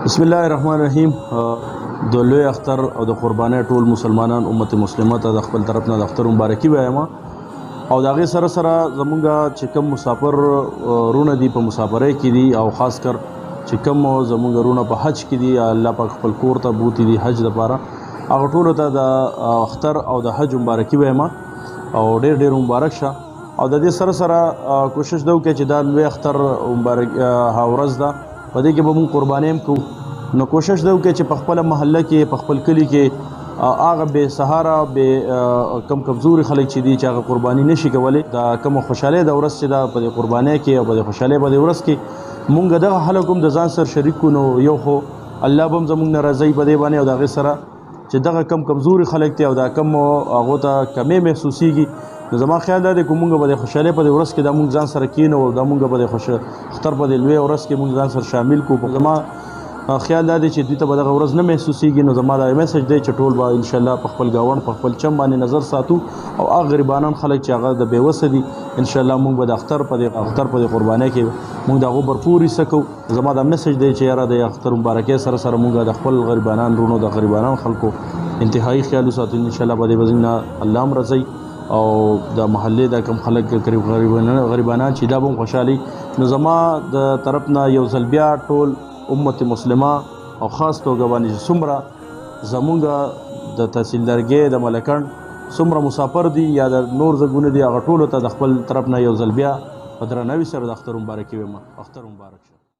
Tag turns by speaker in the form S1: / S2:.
S1: بسم الله الرحمن الرحیم. د لوی اختر او د قربانۍ ټول مسلمانان امت مسلمه ته د خپل طرف نه د اختر مبارکي وایم او د هغې سره سره زمونږ چې کوم مسافر رونه دي په مسافرۍ کې دي او خاص کر چې کوم زمونږ رونه په حج کې دي الله پاک خپل کور ته بوتي دي حج دپاره هغه ټولو ته د اختر او د حج مبارکي وایم او ډېر ډېر مبارک شه. او د دې سره سره کوشش دا وکړئ چې دا لوی اختر مبارک ورځ ده په دې کې به مونږ قربانۍ هم کوو. نو کوشش دا وکړئ چې په خپله محله کې په خپل کلي کې هغه بې سهاره بې کم کمزوري خلک چې دي چې هغه قرباني نشي کولی دا کومه خوشحالۍ د ورځ چې ده په دې قربانۍ کې او په دې خوشحالۍ په دې ورځ کې مونږ دغه خلک هم د ځان سره شریک کړو. نو یو خو الله به هم زمونږ نه راضي په دې باندې او د هغې سره چې دغه کم کمزوري خلک دي او دا کم هغو ته کمې محسوسیږي. نو زما خیال دا دی که مونږ به د خوشحالۍ په دې ورځ کې دا مونږ ځان سره کښېنو او دا مونږ به د اختر په دې لویه ورځ کې مونږ ځان سره شامل کړو. زما خیال دا دی چې دوی ته به دغه ورځ نه محسوسیږي. نو زما دا میسج دی چې ټول به انشاءالله په خپل ګاونډ په خپل چم باندې نظر ساتو او هغه غریبانان خلک چې هغه د بېوسه دي انشاءالله مونږ به د اختر په دې قربانۍ کې مونږ د هغو بھرپور حصه کوو. زما دا میسج دی چې یاره د اختر مبارکۍ سره سره مونږ د خپل غریبانان رونو د غریبانان خلکو انتهایی خیال وساتو. انشاءالله په دې به زموږ الله هم راضي او د محلې دا کم خلک غریبانان چې دا به هم خوشحالي. نو زما د طرف نه یو ځل بیا ټول امت مسلمه او خاص توګه باندې چې څومره زمونږ د تحصیلدارګۍ د ملکڼ څومره مسافر دي یا د نور ځایونه دي هغه ټولو ته د خپل طرف نه یو ځل بیا په درناوي سره د اختر مبارکي وایم. اختر مبارک شه.